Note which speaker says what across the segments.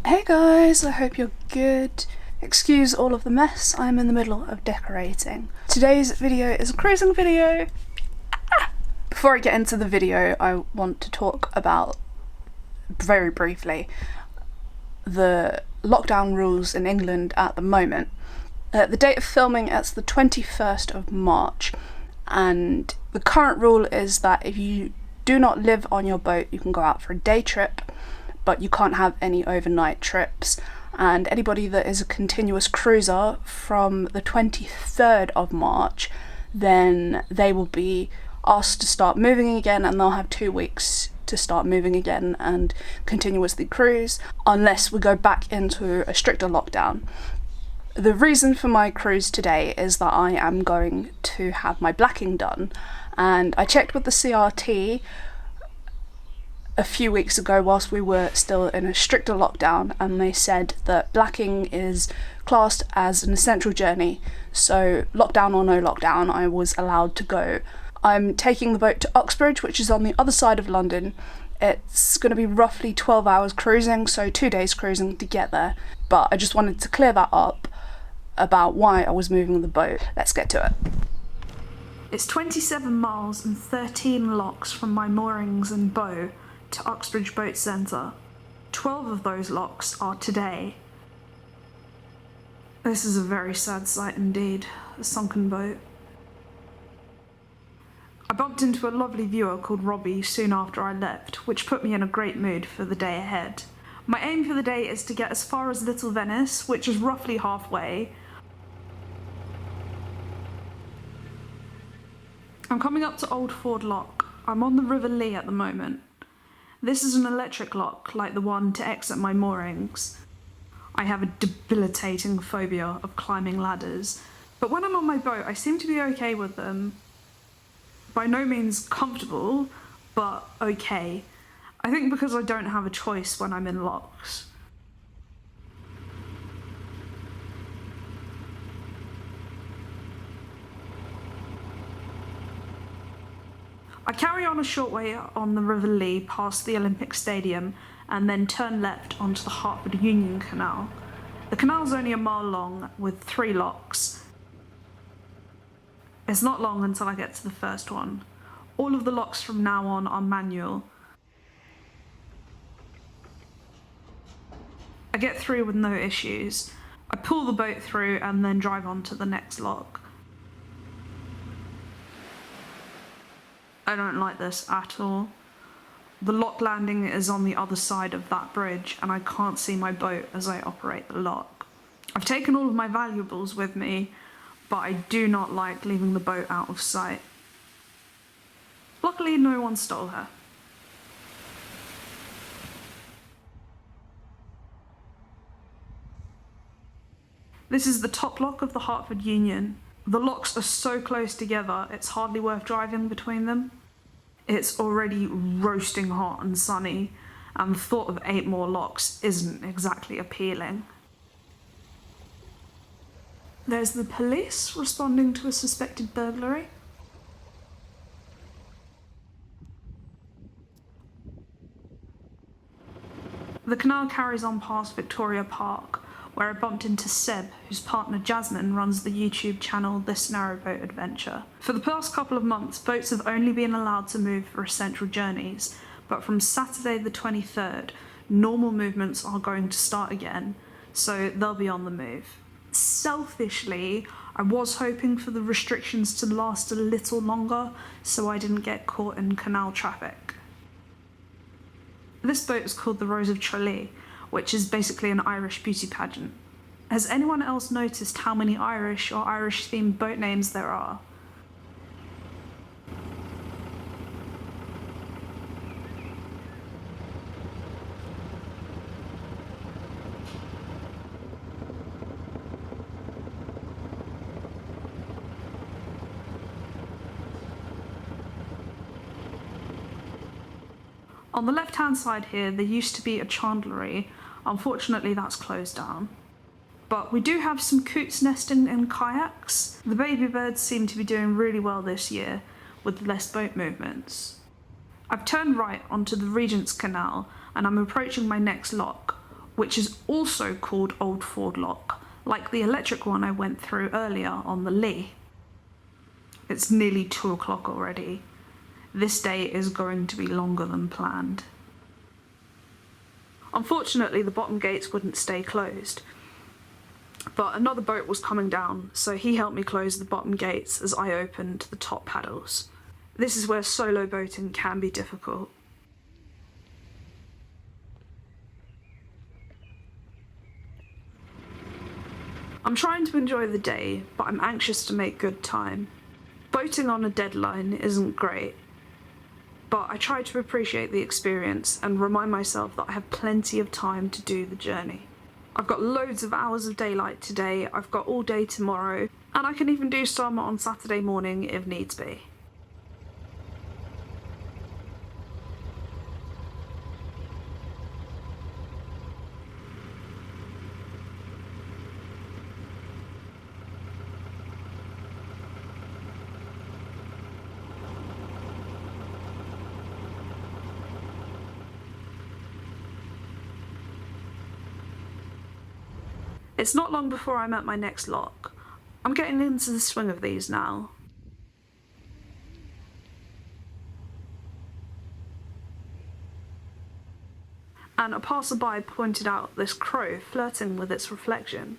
Speaker 1: Hey guys, I hope you're good. Excuse all of the mess, I'm in the middle of decorating. Today's video is a cruising video. Before I get into the video, I want to talk about, very briefly, the lockdown rules in England at the moment. The date of filming is the 21st of March, and the current rule is that if you do not live on your boat, you can go out for a day trip, but you can't have any overnight trips. And anybody that is a continuous cruiser from the 23rd of March, then they will be asked to start moving again, and they'll have 2 weeks to start moving again and continuously cruise, unless we go back into a stricter lockdown. The reason for my cruise today is that I am going to have my blacking done, and I checked with the CRT a few weeks ago whilst we were still in a stricter lockdown, and they said that blacking is classed as an essential journey, so lockdown or no lockdown, I was allowed to go. I'm taking the boat to Uxbridge, which is on the other side of London. It's going to be roughly 12 hours cruising, so 2 days cruising to get there, but I just wanted to clear that up about why I was moving the boat. Let's get to it. It's 27 miles and 13 locks from my moorings and bow to Uxbridge Boat Centre. 12 of those locks are today. This is a very sad sight indeed, a sunken boat. I bumped into a lovely viewer called Robbie soon after I left, which put me in a great mood for the day ahead. My aim for the day is to get as far as Little Venice, which is roughly halfway. I'm coming up to Old Ford Lock. I'm on the River Lee at the moment. This is an electric lock, like the one to exit my moorings. I have a debilitating phobia of climbing ladders, but when I'm on my boat I seem to be okay with them. By no means comfortable, but okay. I think because I don't have a choice when I'm in locks. I carry on a short way on the River Lee past the Olympic Stadium and then turn left onto the Hertford Union Canal. The canal's only a mile long with 3 locks. It's not long until I get to the first one. All of the locks from now on are manual. I get through with no issues. I pull the boat through and then drive on to the next lock. I don't like this at all. The lock landing is on the other side of that bridge and I can't see my boat as I operate the lock. I've taken all of my valuables with me, but I do not like leaving the boat out of sight. Luckily, no one stole her. This is the top lock of the Hertford Union. The locks are so close together, it's hardly worth driving between them. It's already roasting hot and sunny, and the thought of 8 more locks isn't exactly appealing. There's the police responding to a suspected burglary. The canal carries on past Victoria Park, where I bumped into Seb, whose partner Jasmine runs the YouTube channel This Narrowboat Adventure. For the past couple of months, boats have only been allowed to move for essential journeys, but from Saturday the 23rd, normal movements are going to start again, so they'll be on the move. Selfishly, I was hoping for the restrictions to last a little longer, so I didn't get caught in canal traffic. This boat is called the Rose of Tralee, which is basically an Irish beauty pageant. Has anyone else noticed how many Irish or Irish-themed boat names there are? On the left-hand side here, there used to be a chandlery. Unfortunately, that's closed down. But we do have some coots nesting in kayaks. The baby birds seem to be doing really well this year, with less boat movements. I've turned right onto the Regent's Canal and I'm approaching my next lock. which is also called Old Ford Lock, like the electric one I went through earlier on the Lee. It's nearly 2 o'clock already. This day is going to be longer than planned. Unfortunately, the bottom gates wouldn't stay closed, but another boat was coming down, so he helped me close the bottom gates as I opened the top paddles. This is where solo boating can be difficult. I'm trying to enjoy the day, but I'm anxious to make good time. Boating on a deadline isn't great, but I try to appreciate the experience and remind myself that I have plenty of time to do the journey. I've got loads of hours of daylight today, I've got all day tomorrow, and I can even do some on Saturday morning if needs be. It's not long before I'm at my next lock. I'm getting into the swing of these now. And a passerby pointed out this crow flirting with its reflection.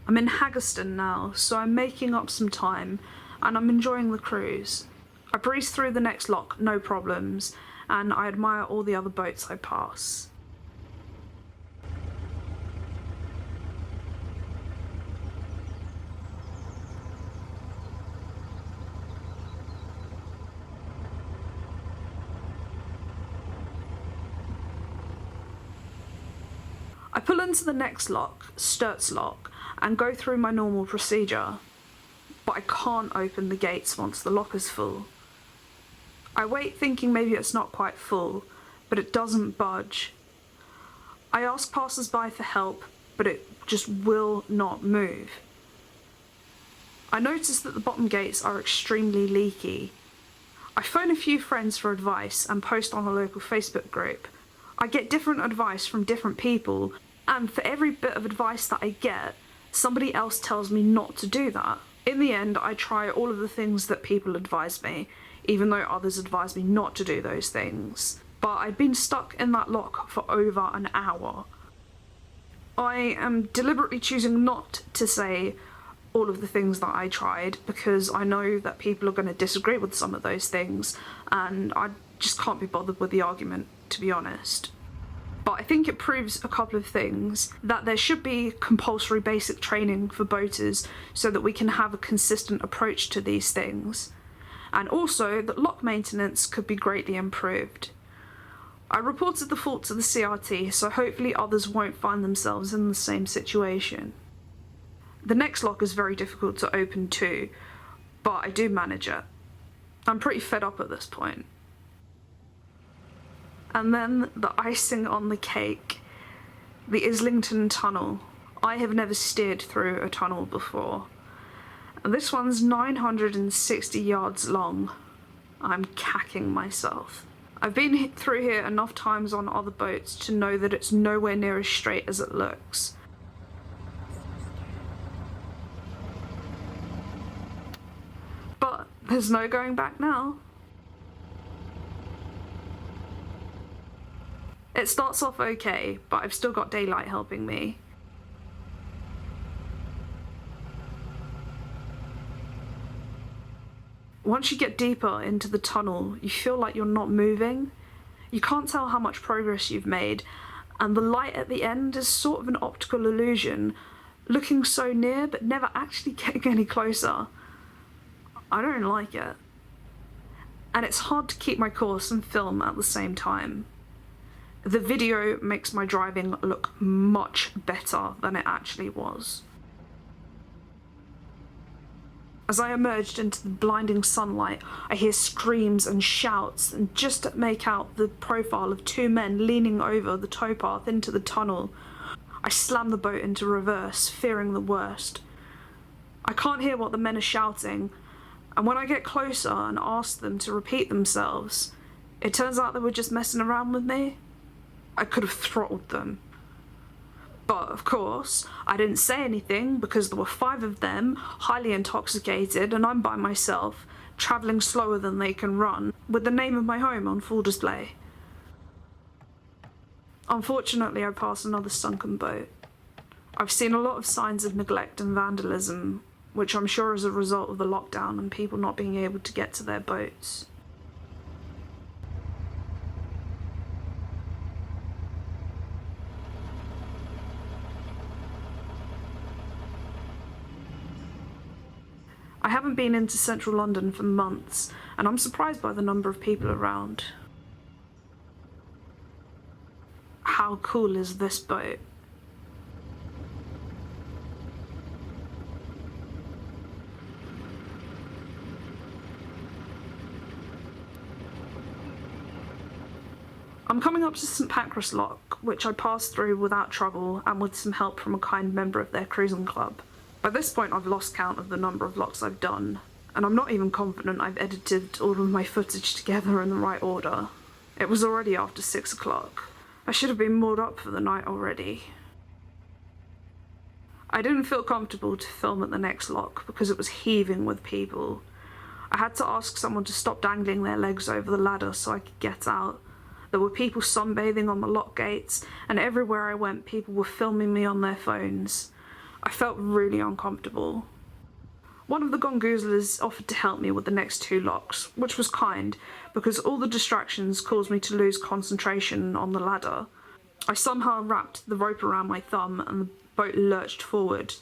Speaker 1: I'm in Haggerston now, so I'm making up some time and I'm enjoying the cruise. I breeze through the next lock, no problems, and I admire all the other boats I pass. I pull into the next lock, Sturts Lock, and go through my normal procedure, but I can't open the gates once the lock is full. I wait thinking maybe it's not quite full, but it doesn't budge. I ask passers-by for help, but it just will not move. I notice that the bottom gates are extremely leaky. I phone a few friends for advice and post on a local Facebook group. I get different advice from different people, and for every bit of advice that I get, somebody else tells me not to do that. In the end, I try all of the things that people advise me, even though others advise me not to do those things. But I'd been stuck in that lock for over an hour. I am deliberately choosing not to say all of the things that I tried because I know that people are going to disagree with some of those things, and I just can't be bothered with the argument, to be honest. But I think it proves a couple of things: that there should be compulsory basic training for boaters so that we can have a consistent approach to these things, and also that lock maintenance could be greatly improved. I reported the fault to the CRT, so hopefully others won't find themselves in the same situation. The next lock is very difficult to open too, but I do manage it. I'm pretty fed up at this point. And then the icing on the cake, the Islington tunnel. I have never steered through a tunnel before. And this one's 960 yards long. I'm cacking myself. I've been through here enough times on other boats to know that it's nowhere near as straight as it looks. But there's no going back now. It starts off okay, but I've still got daylight helping me. Once you get deeper into the tunnel, you feel like you're not moving. You can't tell how much progress you've made, and the light at the end is sort of an optical illusion, looking so near but never actually getting any closer. I don't like it. And it's hard to keep my course and film at the same time. The video makes my driving look much better than it actually was. As I emerged into the blinding sunlight, I hear screams and shouts, and just make out the profile of two men leaning over the towpath into the tunnel. I slam the boat into reverse, fearing the worst. I can't hear what the men are shouting, and when I get closer and ask them to repeat themselves, it turns out they were just messing around with me. I could have throttled them. But of course, I didn't say anything because there were 5 of them, highly intoxicated, and I'm by myself, travelling slower than they can run, with the name of my home on full display. Unfortunately, I pass another sunken boat. I've seen a lot of signs of neglect and vandalism, which I'm sure is a result of the lockdown and people not being able to get to their boats. I haven't been into central London for months, and I'm surprised by the number of people around. How cool is this boat? I'm coming up to St Pancras Lock, which I passed through without trouble and with some help from a kind member of their cruising club. By this point I've lost count of the number of locks I've done, and I'm not even confident I've edited all of my footage together in the right order. It was already after 6 o'clock. I should have been moored up for the night already. I didn't feel comfortable to film at the next lock because it was heaving with people. I had to ask someone to stop dangling their legs over the ladder so I could get out. There were people sunbathing on the lock gates, and everywhere I went people were filming me on their phones. I felt really uncomfortable. One of the gongoozlers offered to help me with the next 2 locks, which was kind, because all the distractions caused me to lose concentration on the ladder. I somehow wrapped the rope around my thumb and the boat lurched forward.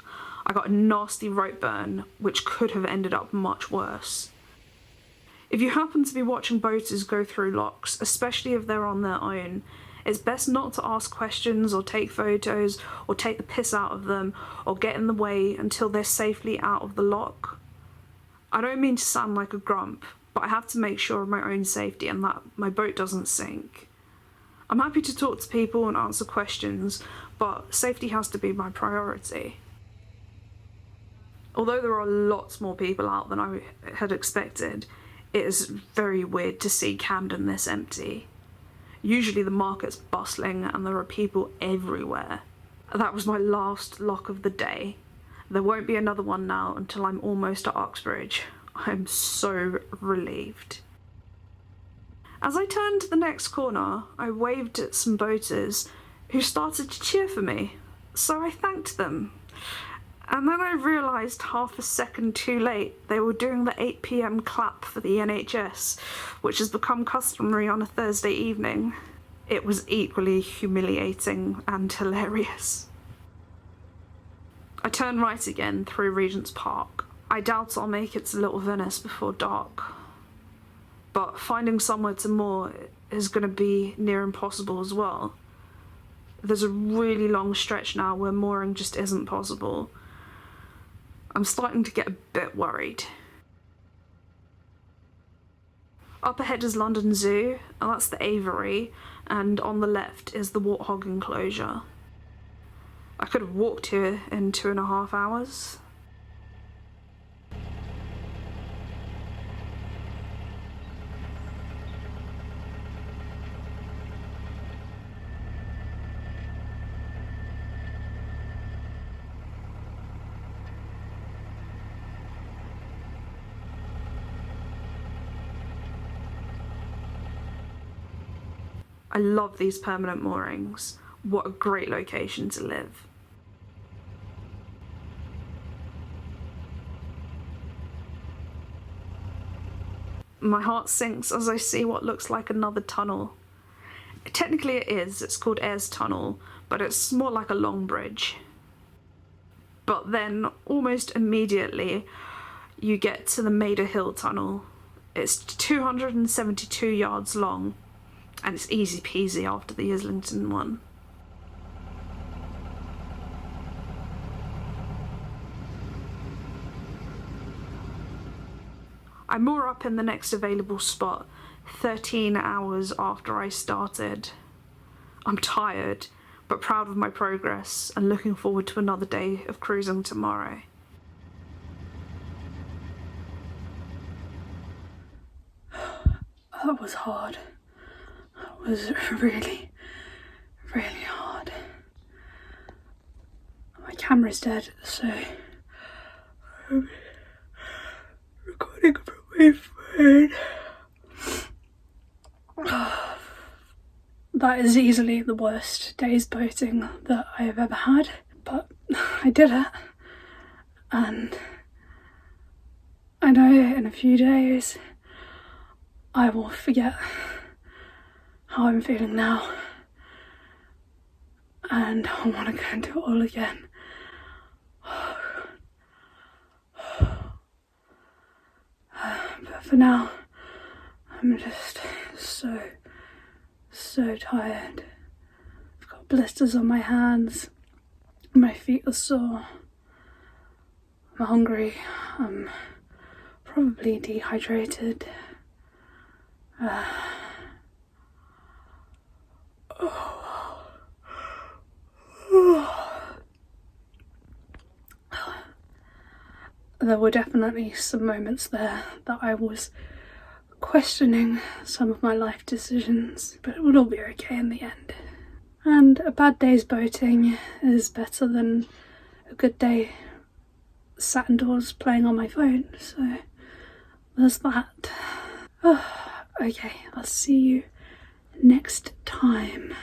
Speaker 1: I got a nasty rope burn, which could have ended up much worse. If you happen to be watching boaters go through locks, especially if they're on their own, it's best not to ask questions or take photos or take the piss out of them or get in the way until they're safely out of the lock. I don't mean to sound like a grump, but I have to make sure of my own safety and that my boat doesn't sink. I'm happy to talk to people and answer questions, but safety has to be my priority. Although there are lots more people out than I had expected, it is very weird to see Camden this empty. Usually the market's bustling and there are people everywhere. That was my last lock of the day. There won't be another one now until I'm almost at Uxbridge. I'm so relieved. As I turned the next corner, I waved at some boaters who started to cheer for me, so I thanked them. And then I realised half a second too late they were doing the 8 PM clap for the NHS, which has become customary on a Thursday evening. It was equally humiliating and hilarious. I turn right again through Regent's Park. I doubt I'll make it to Little Venice before dark. But finding somewhere to moor is going to be near impossible as well. There's a really long stretch now where mooring just isn't possible. I'm starting to get a bit worried. Up ahead is London Zoo, and that's the aviary, and on the left is the warthog enclosure. I could have walked here in 2.5 hours. I love these permanent moorings. What a great location to live. My heart sinks as I see what looks like another tunnel. Technically it is, it's called Ayers Tunnel, but it's more like a long bridge. But then almost immediately you get to the Maida Hill Tunnel. It's 272 yards long, and it's easy peasy after the Islington one. I moor up in the next available spot 13 hours after I started. I'm tired, but proud of my progress and looking forward to another day of cruising tomorrow. That was hard. That was really, really hard. My camera's dead, so I'm recording from my phone. That is easily the worst day's boating that I have ever had, but I did it, and I know in a few days I will forget how I'm feeling now, and I want to go and do it all again. But for now, I'm just so tired. I've got blisters on my hands, my feet are sore, I'm hungry, I'm probably dehydrated. There were definitely some moments there that I was questioning some of my life decisions, but it would all be okay in the end. And a bad day's boating is better than a good day sat indoors playing on my phone, so there's that. Okay, I'll see you next time.